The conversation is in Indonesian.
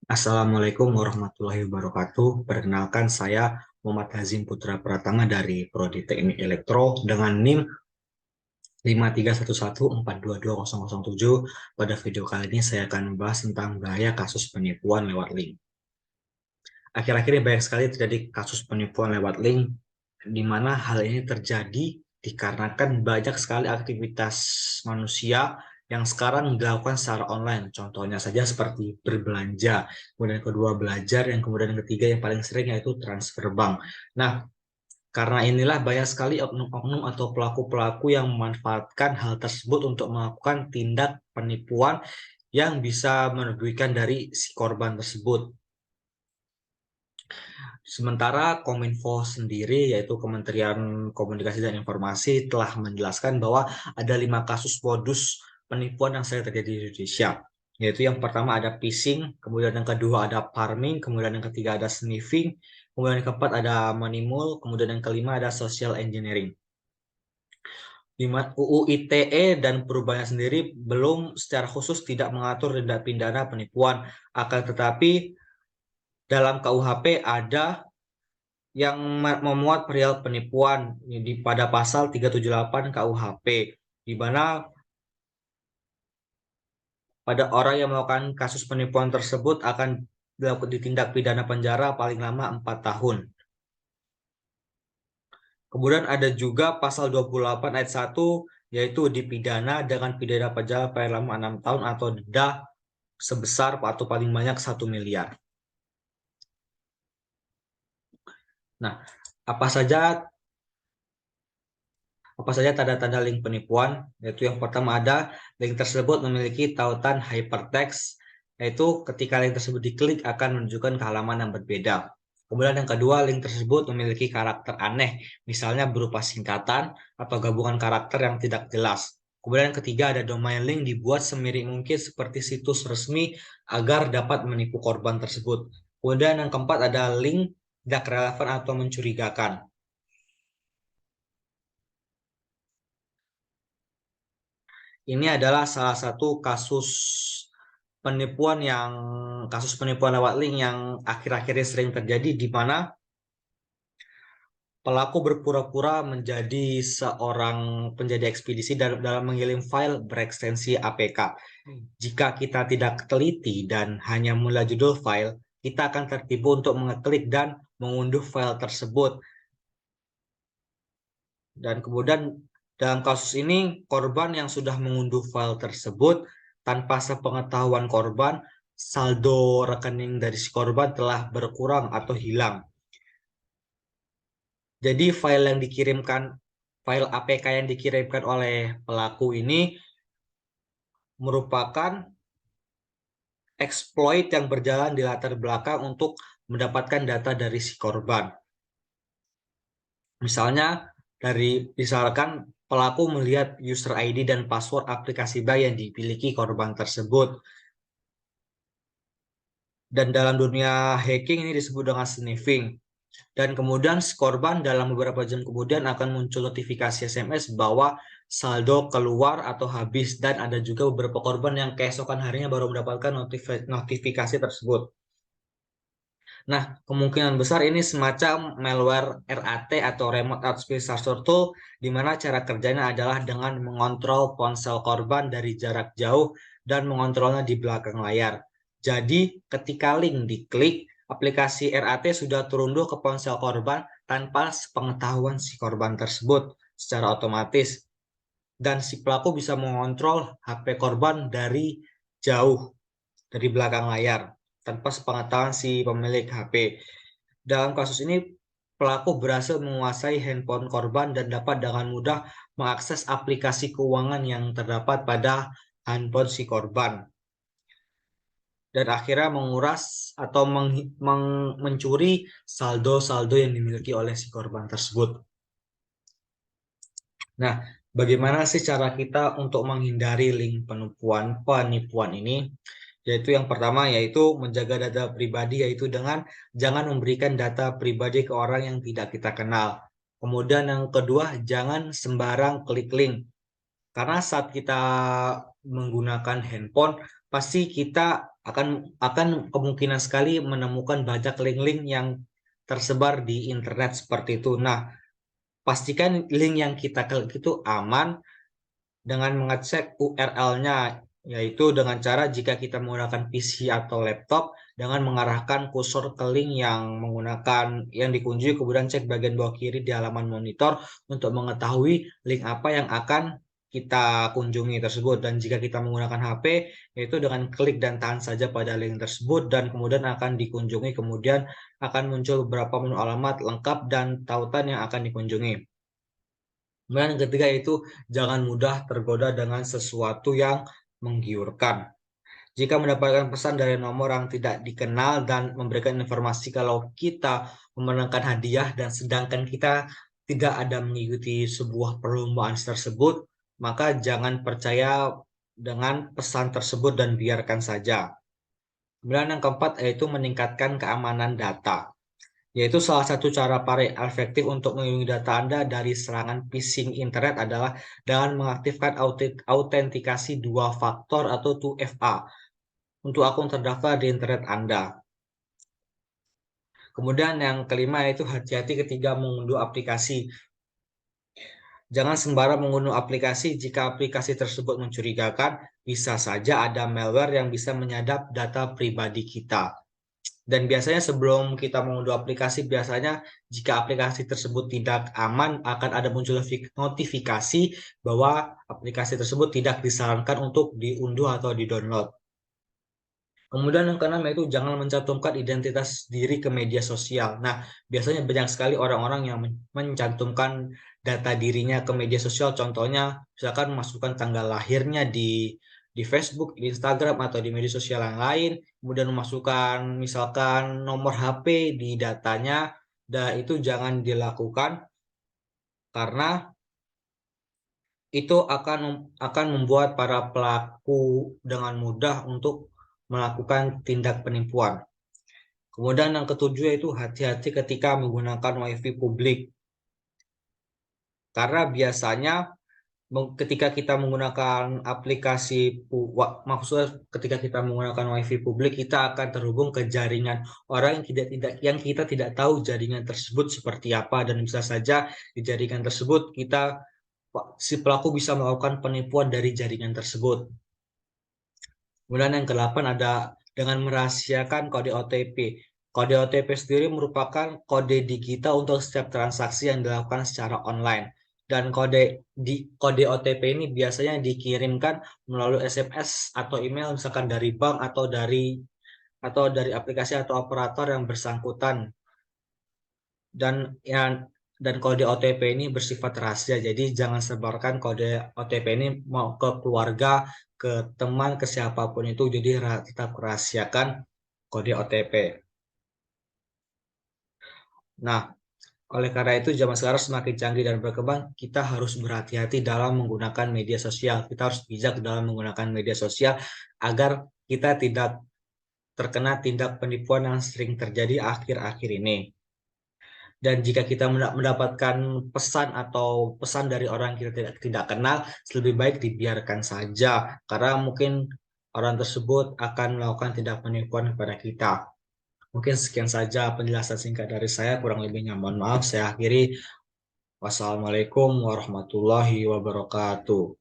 Assalamualaikum warahmatullahi wabarakatuh. Perkenalkan saya Muhammad Hazim Putra Pratama dari Prodi Teknik Elektro dengan NIM 53114220007. Pada video kali ini saya akan membahas tentang bahaya kasus penipuan lewat link. Akhir-akhir ini banyak sekali terjadi kasus penipuan lewat link, di mana hal ini terjadi dikarenakan banyak sekali aktivitas manusia yang sekarang dilakukan secara online. Contohnya saja seperti berbelanja, kemudian kedua belajar, yang kemudian yang ketiga yang paling sering yaitu transfer bank. Nah, karena inilah banyak sekali oknum-oknum atau pelaku-pelaku yang memanfaatkan hal tersebut untuk melakukan tindak penipuan yang bisa merugikan dari si korban tersebut. Sementara Kominfo sendiri, yaitu Kementerian Komunikasi dan Informasi, telah menjelaskan bahwa ada 5 kasus modus penipuan yang sering terjadi di Indonesia. Yaitu yang pertama ada phishing, kemudian yang kedua ada farming, kemudian yang ketiga ada sniffing, kemudian yang keempat ada money mule, kemudian yang kelima ada social engineering. UU ITE dan perubahannya sendiri belum secara khusus tidak mengatur tindak pidana penipuan, akan tetapi dalam KUHP ada yang memuat perihal penipuan pada pasal 378 KUHP, di mana pada orang yang melakukan kasus penipuan tersebut akan ditindak pidana penjara paling lama 4 tahun. Kemudian ada juga pasal 28 ayat 1, yaitu dipidana dengan pidana penjara paling lama 6 tahun atau denda sebesar atau paling banyak 1 miliar. Nah, apa saja tanda-tanda link penipuan? Yaitu yang pertama ada link tersebut memiliki tautan hypertext, yaitu ketika link tersebut diklik akan menunjukkan ke halaman yang berbeda. Kemudian yang kedua, link tersebut memiliki karakter aneh, misalnya berupa singkatan atau gabungan karakter yang tidak jelas. Kemudian yang ketiga, ada domain link dibuat semirip mungkin seperti situs resmi agar dapat menipu korban tersebut. Kemudian yang keempat, ada link tidak relevan atau mencurigakan. Ini adalah salah satu kasus penipuan lewat link yang akhir-akhir ini sering terjadi, di mana pelaku berpura-pura menjadi seorang penjadi ekspedisi dalam mengirim file berekstensi APK. Jika kita tidak teliti dan hanya mulai judul file, kita akan tertipu untuk mengeklik dan mengunduh file tersebut. Dan kemudian dalam kasus ini, korban yang sudah mengunduh file tersebut tanpa sepengetahuan korban, saldo rekening dari si korban telah berkurang atau hilang. Jadi file APK yang dikirimkan oleh pelaku ini merupakan exploit yang berjalan di latar belakang untuk mendapatkan data dari si korban. Misalkan pelaku melihat user ID dan password aplikasi bank yang dimiliki korban tersebut. Dan dalam dunia hacking ini disebut dengan sniffing. Dan kemudian si korban dalam beberapa jam kemudian akan muncul notifikasi SMS bahwa saldo keluar atau habis. Dan ada juga beberapa korban yang keesokan harinya baru mendapatkan notifikasi tersebut. Nah, kemungkinan besar ini semacam malware RAT atau Remote Administrator Tool, di mana cara kerjanya adalah dengan mengontrol ponsel korban dari jarak jauh dan mengontrolnya di belakang layar. Jadi, ketika link diklik, aplikasi RAT sudah terunduh ke ponsel korban tanpa sepengetahuan si korban tersebut secara otomatis. Dan si pelaku bisa mengontrol HP korban dari jauh, dari belakang layar, tanpa sepengetahuan si pemilik HP. Dalam kasus ini, pelaku berhasil menguasai handphone korban dan dapat dengan mudah mengakses aplikasi keuangan yang terdapat pada handphone si korban. Dan akhirnya menguras atau mencuri saldo-saldo yang dimiliki oleh si korban tersebut. Nah, bagaimana sih cara kita untuk menghindari link penipuan ini? Yaitu yang pertama yaitu menjaga data pribadi, yaitu dengan jangan memberikan data pribadi ke orang yang tidak kita kenal. Kemudian yang kedua, jangan sembarang klik link. Karena saat kita menggunakan handphone, pasti kita akan kemungkinan sekali menemukan banyak link-link yang tersebar di internet seperti itu. Nah, pastikan link yang kita klik itu aman dengan mengecek URL-nya, yaitu dengan cara jika kita menggunakan PC atau laptop, dengan mengarahkan kursor ke link yang dikunjungi, kemudian cek bagian bawah kiri di halaman monitor untuk mengetahui link apa yang akan kita kunjungi tersebut. Dan jika kita menggunakan HP, yaitu dengan klik dan tahan saja pada link tersebut dan kemudian akan dikunjungi, kemudian akan muncul beberapa menu alamat lengkap dan tautan yang akan dikunjungi. Kemudian yang ketiga itu jangan mudah tergoda dengan sesuatu yang menggiurkan. Jika mendapatkan pesan dari nomor yang tidak dikenal dan memberikan informasi kalau kita memenangkan hadiah dan sedangkan kita tidak ada mengikuti sebuah perlombaan tersebut, maka jangan percaya dengan pesan tersebut dan biarkan saja. Kemudian yang keempat yaitu meningkatkan keamanan data, yaitu salah satu cara paling efektif untuk melindungi data Anda dari serangan phishing internet adalah dengan mengaktifkan autentikasi dua faktor atau 2FA untuk akun terdaftar di internet Anda. Kemudian yang kelima yaitu hati-hati ketika mengunduh aplikasi. Jangan sembarang mengunduh aplikasi jika aplikasi tersebut mencurigakan, bisa saja ada malware yang bisa menyadap data pribadi kita. Dan biasanya sebelum kita mengunduh aplikasi, biasanya jika aplikasi tersebut tidak aman, akan ada muncul notifikasi bahwa aplikasi tersebut tidak disarankan untuk diunduh atau di-download. Kemudian yang keenam yaitu jangan mencantumkan identitas diri ke media sosial. Nah, biasanya banyak sekali orang-orang yang mencantumkan data dirinya ke media sosial. Contohnya, misalkan memasukkan tanggal lahirnya di Facebook, di Instagram, atau di media sosial yang lain. Kemudian memasukkan misalkan nomor HP di datanya. Dan itu jangan dilakukan karena itu akan membuat para pelaku dengan mudah untuk melakukan tindak penipuan. Kemudian yang ketujuh yaitu hati-hati ketika menggunakan WiFi publik. Karena biasanya ketika kita menggunakan maksudnya ketika kita menggunakan WiFi publik, kita akan terhubung ke jaringan orang yang kita tidak tahu jaringan tersebut seperti apa, dan bisa saja di jaringan tersebut si pelaku bisa melakukan penipuan dari jaringan tersebut. Kemudian yang ke-8 ada dengan merahasiakan kode OTP. Kode OTP sendiri merupakan kode digital untuk setiap transaksi yang dilakukan secara online. Dan kode OTP ini biasanya dikirimkan melalui SMS atau email misalkan dari bank atau dari aplikasi atau operator yang bersangkutan. Dan kode OTP ini bersifat rahasia, jadi jangan sebarkan kode OTP ini mau ke keluarga, ke teman, ke siapapun itu, jadi tetap rahasiakan kode OTP. Nah, oleh karena itu zaman sekarang semakin canggih dan berkembang, kita harus berhati-hati dalam menggunakan media sosial. Kita harus bijak dalam menggunakan media sosial agar kita tidak terkena tindak penipuan yang sering terjadi akhir-akhir ini. Dan jika kita mendapatkan pesan dari orang yang kita tidak kenal, lebih baik dibiarkan saja, karena mungkin orang tersebut akan melakukan tindak penipuan kepada kita. Mungkin sekian saja penjelasan singkat dari saya, kurang lebihnya mohon maaf. Saya akhiri. Wassalamualaikum warahmatullahi wabarakatuh.